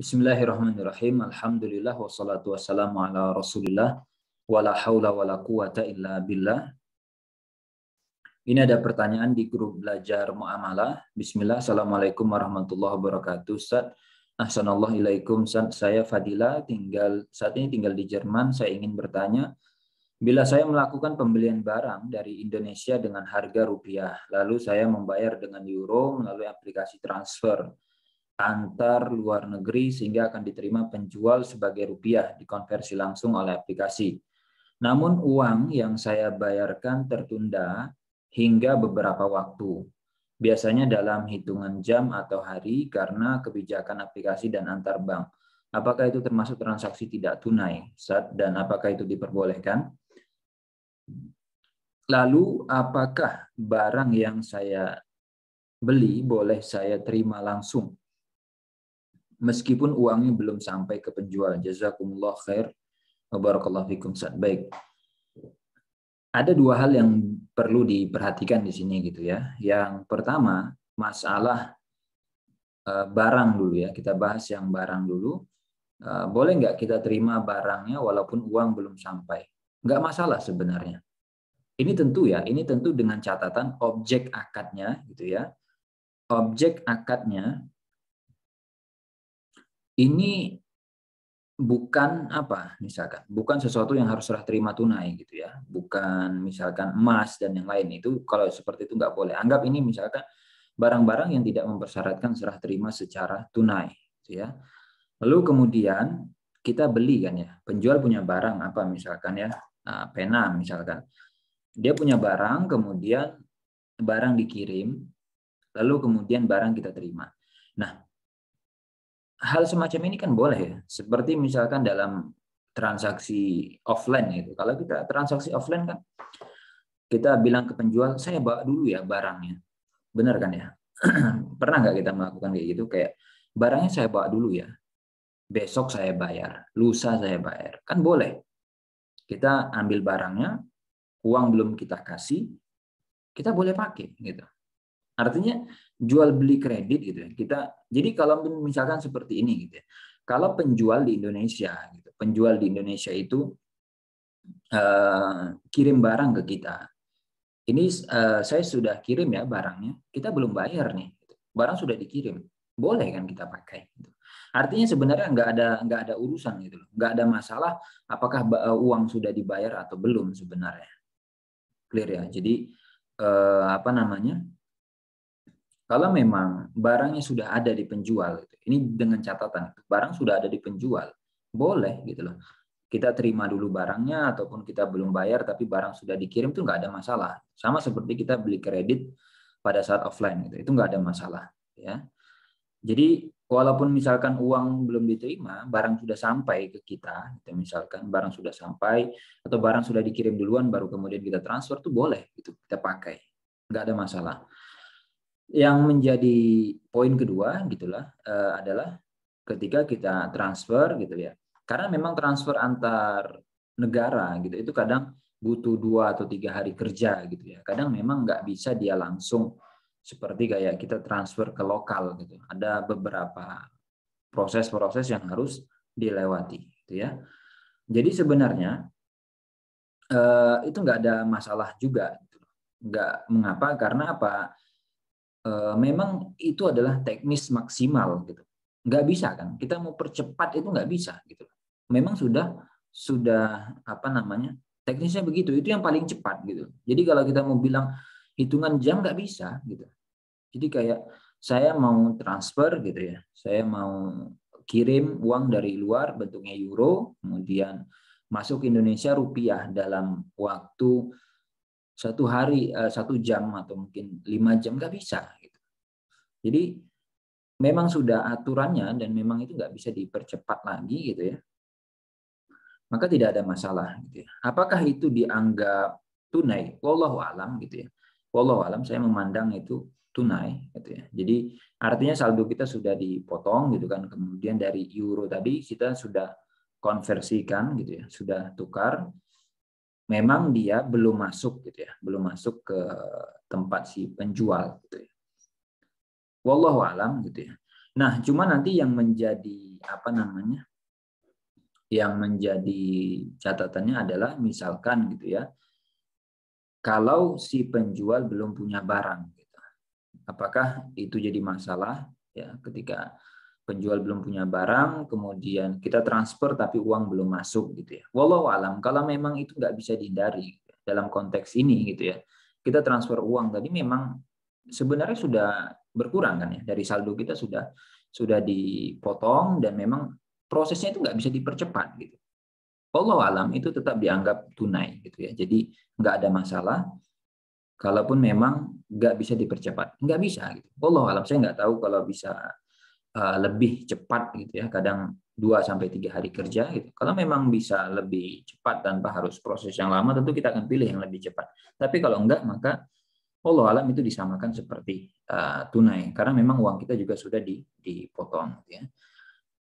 Bismillahirrahmanirrahim. Alhamdulillah wassalatu wassalamu ala Rasulillah wala haula wala quwata illa billah. Ini ada pertanyaan di grup belajar muamalah. Bismillah. Assalamualaikum warahmatullahi wabarakatuh. Ustaz, ahsanallahu ilaikum. Saya Fadila, saat ini tinggal di Jerman. Saya ingin bertanya, bila saya melakukan pembelian barang dari Indonesia dengan harga rupiah, lalu saya membayar dengan euro melalui aplikasi transfer antar luar negeri sehingga akan diterima penjual sebagai rupiah dikonversi langsung oleh aplikasi. Namun uang yang saya bayarkan tertunda hingga beberapa waktu. Biasanya dalam hitungan jam atau hari karena kebijakan aplikasi dan antar bank. Apakah itu termasuk transaksi tidak tunai? Dan apakah itu diperbolehkan? Lalu apakah barang yang saya beli boleh saya terima langsung meskipun uangnya belum sampai ke penjual? Jazakumullah khair wa barakallahu fikum. Baik. Ada dua hal yang perlu diperhatikan di sini gitu ya. Yang pertama, masalah barang dulu ya. Kita bahas yang barang dulu. Boleh nggak kita terima barangnya walaupun uang belum sampai? Nggak masalah sebenarnya. Ini tentu dengan catatan objek akadnya gitu ya. Objek akadnya ini bukan bukan sesuatu yang harus serah terima tunai gitu ya, bukan misalkan emas dan yang lain. Itu kalau seperti itu nggak boleh. Anggap ini misalkan barang-barang yang tidak mempersyaratkan serah terima secara tunai gitu ya. Lalu kemudian kita beli kan ya, penjual punya barang apa misalkan ya, pena misalkan, dia punya barang, kemudian barang dikirim, lalu kemudian barang kita terima. Nah, hal semacam ini kan boleh ya, seperti misalkan dalam transaksi offline gitu. Kalau kita transaksi offline kan, kita bilang ke penjual, saya bawa dulu ya barangnya. Benar kan ya? Pernah nggak kita melakukan kayak gitu? Kayak barangnya saya bawa dulu ya, besok saya bayar, lusa saya bayar. Kan boleh. Kita ambil barangnya, uang belum kita kasih, kita boleh pakai gitu. Artinya jual beli kredit gitu ya. Jadi kalau misalkan seperti ini gitu ya. Kalau penjual di Indonesia gitu. Penjual di Indonesia itu kirim barang ke kita. Ini saya sudah kirim ya barangnya. Kita belum bayar nih. Gitu. Barang sudah dikirim. Boleh kan kita pakai gitu. Artinya sebenarnya nggak ada urusan gitu loh. Nggak ada masalah apakah uang sudah dibayar atau belum sebenarnya. Clear ya. Jadi kalau memang barangnya sudah ada di penjual, ini dengan catatan barang sudah ada di penjual, boleh gitu loh. Kita terima dulu barangnya ataupun kita belum bayar tapi barang sudah dikirim itu nggak ada masalah. Sama seperti kita beli kredit pada saat offline gitu, itu nggak ada masalah. Ya. Jadi walaupun misalkan uang belum diterima, barang sudah sampai ke kita, gitu, misalkan barang sudah sampai atau barang sudah dikirim duluan baru kemudian kita transfer tuh boleh gitu kita pakai, nggak ada masalah. Yang menjadi poin kedua gitulah adalah ketika kita transfer gitu ya. Karena memang transfer antar negara gitu itu kadang butuh 2 atau 3 hari kerja gitu ya. Kadang memang nggak bisa dia langsung seperti kayak kita transfer ke lokal gitu. Ada beberapa proses-proses yang harus dilewati gitu ya. Jadi sebenarnya itu nggak ada masalah juga gitu. Nggak mengapa karena apa? Memang itu adalah teknis maksimal gitu. Nggak bisa kan? Kita mau percepat itu nggak bisa gitu. Memang sudah teknisnya begitu. Itu yang paling cepat gitu. Jadi kalau kita mau bilang hitungan jam nggak bisa gitu. Jadi kayak saya mau transfer gitu ya. Saya mau kirim uang dari luar bentuknya euro, kemudian masuk Indonesia rupiah dalam waktu 1 hari, 1 jam atau mungkin 5 jam, nggak bisa. Gitu. Jadi memang sudah aturannya dan memang itu nggak bisa dipercepat lagi gitu ya. Maka tidak ada masalah. Gitu ya. Apakah itu dianggap tunai? Wallahu alam gitu ya. Wallahu alam, saya memandang itu tunai gitu ya. Jadi artinya saldo kita sudah dipotong gitu kan. Kemudian dari euro tadi kita sudah konversikan gitu ya, sudah tukar. Memang dia belum masuk gitu ya, belum masuk ke tempat si penjual gitu ya. Wallahu alam gitu ya. Nah, cuma nanti yang menjadi apa namanya? Yang menjadi catatannya adalah misalkan gitu ya, kalau si penjual belum punya barang, gitu. Apakah itu jadi masalah ya ketika penjual belum punya barang, kemudian kita transfer tapi uang belum masuk gitu ya. Wallahu alam, kalau memang itu nggak bisa dihindari dalam konteks ini gitu ya. Kita transfer uang tadi memang sebenarnya sudah berkurang kan ya, dari saldo kita sudah dipotong dan memang prosesnya itu nggak bisa dipercepat gitu. Wallahu alam itu tetap dianggap tunai gitu ya. Jadi nggak ada masalah. Kalaupun memang nggak bisa dipercepat, nggak bisa gitu. Wallahu alam, saya nggak tahu kalau bisa lebih cepat gitu ya, kadang 2 sampai 3 hari kerja gitu. Kalau memang bisa lebih cepat tanpa harus proses yang lama, tentu kita akan pilih yang lebih cepat. Tapi kalau enggak, maka wallahu alam itu disamakan seperti tunai, karena memang uang kita juga sudah dipotong gitu ya.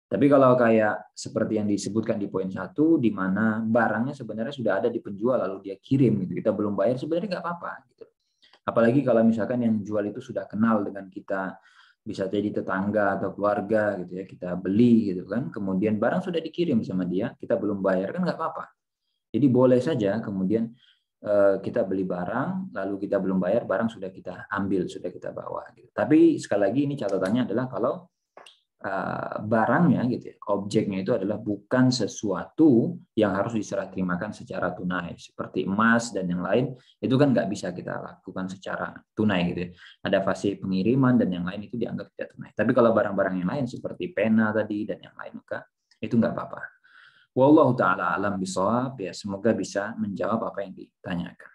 Tapi kalau kayak seperti yang disebutkan di poin 1, di mana barangnya sebenarnya sudah ada di penjual lalu dia kirim gitu, kita belum bayar, sebenarnya nggak apa-apa gitu. Apalagi kalau misalkan yang jual itu sudah kenal dengan kita, bisa jadi tetangga atau keluarga gitu ya, kita beli gitu kan, kemudian barang sudah dikirim sama dia, kita belum bayar, kan nggak apa-apa. Jadi boleh saja kemudian kita beli barang, lalu kita belum bayar, barang sudah kita ambil, sudah kita bawa. Gitu. Tapi sekali lagi ini catatannya adalah kalau barangnya gitu ya, objeknya itu adalah bukan sesuatu yang harus diserah terimakan secara tunai seperti emas dan yang lain, itu kan nggak bisa kita lakukan secara tunai gitu ya. Ada fase pengiriman dan yang lain itu dianggap tidak tunai. Tapi kalau barang-barang yang lain seperti pena tadi dan yang lain, maka itu nggak apa-apa. Wallahu taala alam bisawab, ya semoga bisa menjawab apa yang ditanyakan.